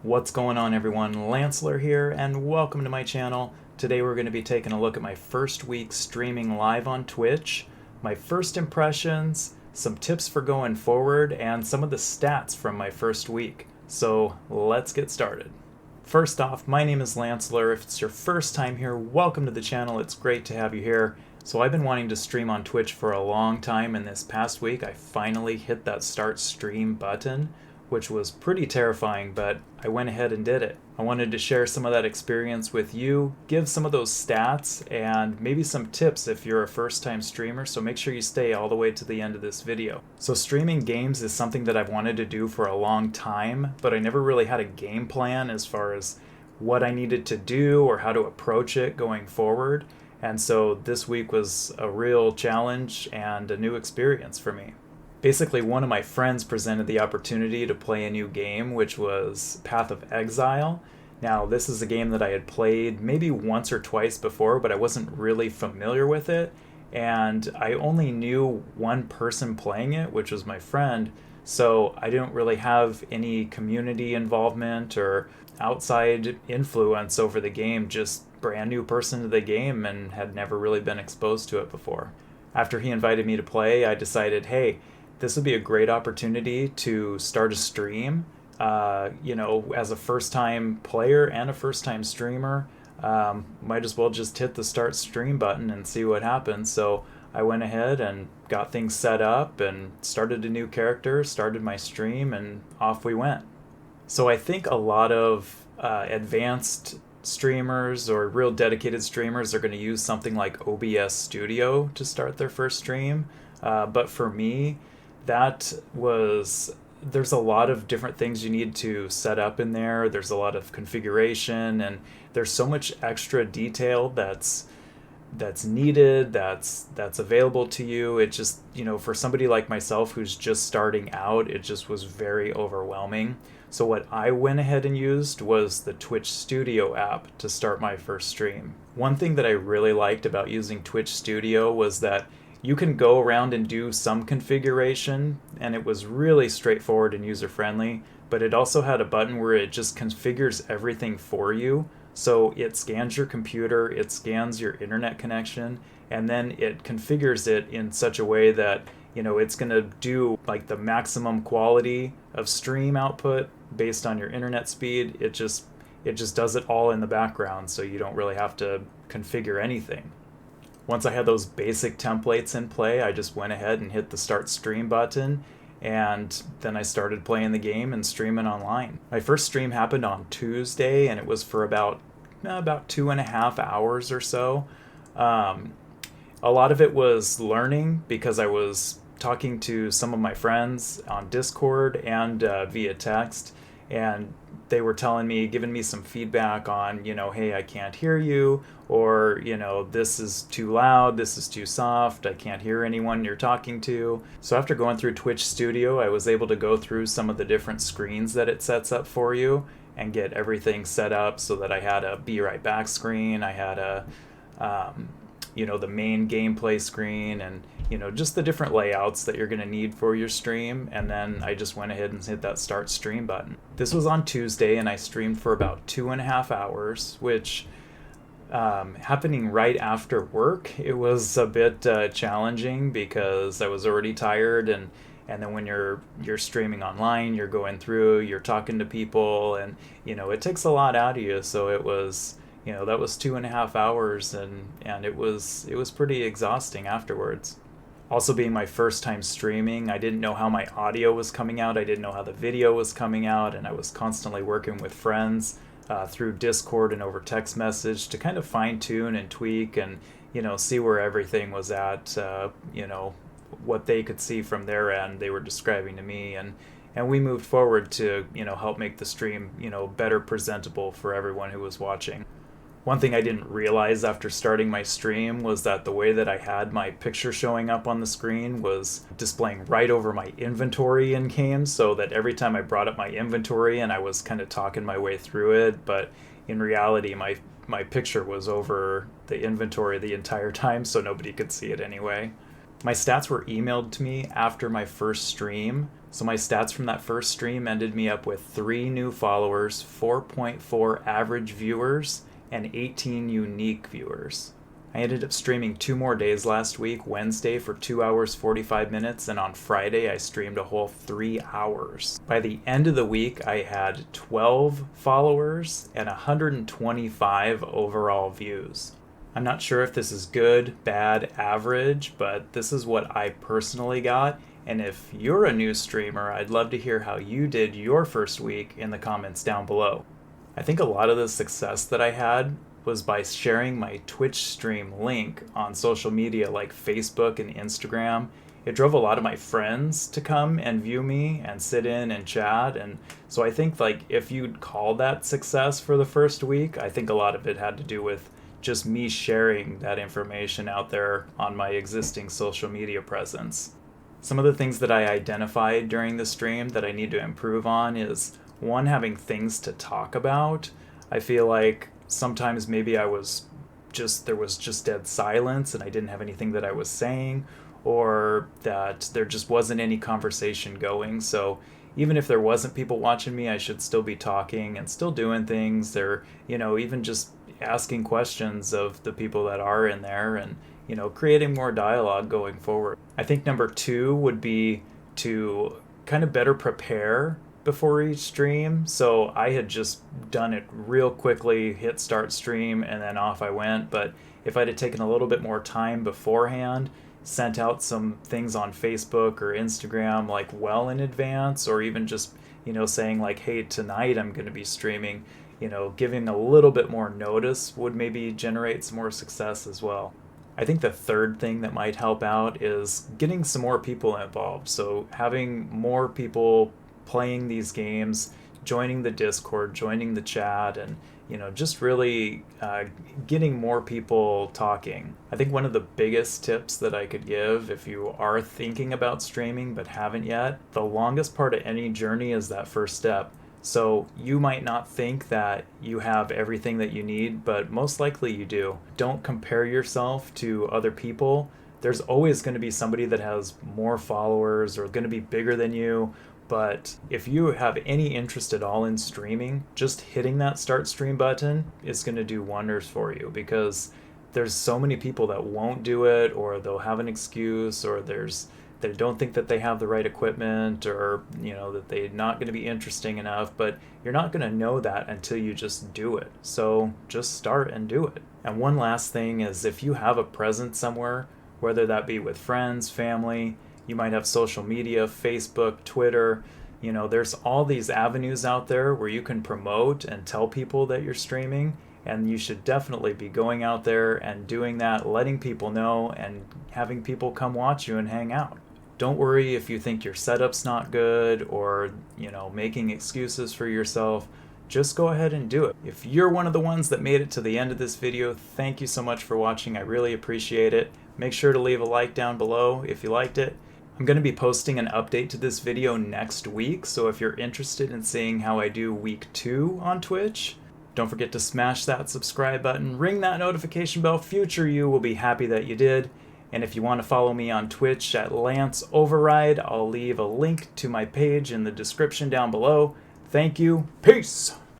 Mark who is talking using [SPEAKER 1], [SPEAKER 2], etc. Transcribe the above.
[SPEAKER 1] What's going on, everyone? Lancellor here, and welcome to my channel. Today we're going to be taking a look at my first week streaming live on Twitch, my first impressions, some tips for going forward, and some of the stats from my first week. So let's get started. First off, my name is Lancellor. If it's your first time here, welcome to the channel. It's great to have you here. So I've been wanting to stream on Twitch for a long time, and this past week I finally hit that start stream button, which was pretty terrifying, but I went ahead and did it. I wanted to share some of that experience with you, give some of those stats, and maybe some tips if you're a first-time streamer, so make sure you stay all the way to the end of this video. So streaming games is something that I've wanted to do for a long time, but I never really had a game plan as far as what I needed to do or how to approach it going forward. And so this week was a real challenge and a new experience for me. Basically, one of my friends presented the opportunity to play a new game, which was Path of Exile. Now, this is a game that I had played maybe once or twice before, but I wasn't really familiar with it. And I only knew one person playing it, which was my friend. So I didn't really have any community involvement or outside influence over the game, just brand new person to the game and had never really been exposed to it before. After he invited me to play, I decided, hey, this would be a great opportunity to start a stream. As a first-time player and a first-time streamer, might as well just hit the start stream button and see what happens. So I went ahead and got things set up and started a new character, started my stream, and off we went. So I think a lot of advanced streamers or real dedicated streamers are going to use something like OBS Studio to start their first stream. But for me, there's a lot of different things you need to set up in there. There's a lot of configuration, and there's so much extra detail that's needed, that's available to you. It just, for somebody like myself who's just starting out, it just was very overwhelming. So what I went ahead and used was the Twitch Studio app to start my first stream. One thing that I really liked about using Twitch Studio was that you can go around and do some configuration, and it was really straightforward and user-friendly, but it also had a button where it just configures everything for you. So it scans your computer, it scans your internet connection, and then it configures it in such a way that, it's going to do like the maximum quality of stream output based on your internet speed. It just does it all in the background, so you don't really have to configure anything. Once I had those basic templates in play, I just went ahead and hit the start stream button, and then I started playing the game and streaming online. My first stream happened on Tuesday, and it was for about 2.5 hours or so. A lot of it was learning because I was talking to some of my friends on Discord and via text, and they were giving me some feedback on, hey, I can't hear you, or, this is too loud, this is too soft, I can't hear anyone you're talking to. So after going through Twitch Studio, I was able to go through some of the different screens that it sets up for you and get everything set up so that I had a be right back screen, I had the main gameplay screen, and just the different layouts that you're going to need for your stream. And then I just went ahead and hit that start stream button. This was on Tuesday, and I streamed for about 2.5 hours, which happening right after work, it was a bit challenging because I was already tired, and then when you're streaming online, you're going through, you're talking to people, and it takes a lot out of you. So it was that was 2.5 hours, and it was pretty exhausting afterwards. Also, being my first time streaming, I didn't know how my audio was coming out, I didn't know how the video was coming out, and I was constantly working with friends through Discord and over text message to kind of fine-tune and tweak and see where everything was at, what they could see from their end they were describing to me, and we moved forward to help make the stream better presentable for everyone who was watching. One thing I didn't realize after starting my stream was that the way that I had my picture showing up on the screen was displaying right over my inventory in game, so that every time I brought up my inventory and I was kind of talking my way through it, but in reality my picture was over the inventory the entire time, so nobody could see it anyway. My stats were emailed to me after my first stream. So my stats from that first stream ended me up with 3 new followers, 4.4 average viewers, and 18 unique viewers. I ended up streaming 2 more days last week, Wednesday for 2 hours 45 minutes, and on Friday I streamed a whole 3 hours. By the end of the week I had 12 followers and 125 overall views. I'm not sure if this is good, bad, average, but this is what I personally got. And if you're a new streamer, I'd love to hear how you did your first week in the comments down below. I think a lot of the success that I had was by sharing my Twitch stream link on social media like Facebook and Instagram. It drove a lot of my friends to come and view me and sit in and chat. And so I think like if you'd call that success for the first week, I think a lot of it had to do with just me sharing that information out there on my existing social media presence. Some of the things that I identified during the stream that I need to improve on is, one, having things to talk about. I feel like sometimes maybe there was just dead silence and I didn't have anything that I was saying, or that there just wasn't any conversation going. So even if there wasn't people watching me, I should still be talking and still doing things, or, even just asking questions of the people that are in there, and creating more dialogue going forward. I think number 2 would be to kind of better prepare before each stream. So I had just done it real quickly, hit start stream, and then off I went. But if I'd have taken a little bit more time beforehand, sent out some things on Facebook or Instagram like well in advance, or even just saying like, hey, tonight I'm going to be streaming, giving a little bit more notice would maybe generate some more success as well. I think the third thing that might help out is getting some more people involved. So having more people playing these games, joining the Discord, joining the chat, and just really getting more people talking. I think one of the biggest tips that I could give if you are thinking about streaming but haven't yet, the longest part of any journey is that first step. So you might not think that you have everything that you need, but most likely you do. Don't compare yourself to other people. There's always going to be somebody that has more followers or going to be bigger than you. But if you have any interest at all in streaming, just hitting that start stream button is going to do wonders for you, because there's so many people that won't do it, or they'll have an excuse, or they don't think that they have the right equipment, or that they're not going to be interesting enough. But you're not going to know that until you just do it. So just start and do it. And one last thing is, if you have a presence somewhere, whether that be with friends, family, you might have social media, Facebook, Twitter, there's all these avenues out there where you can promote and tell people that you're streaming. And you should definitely be going out there and doing that, letting people know, and having people come watch you and hang out. Don't worry if you think your setup's not good, or, making excuses for yourself. Just go ahead and do it. If you're one of the ones that made it to the end of this video, thank you so much for watching. I really appreciate it. Make sure to leave a like down below if you liked it. I'm going to be posting an update to this video next week, so if you're interested in seeing how I do week 2 on Twitch, don't forget to smash that subscribe button, ring that notification bell. Future you will be happy that you did. And if you want to follow me on Twitch at Lance Override, I'll leave a link to my page in the description down below. Thank you. Peace!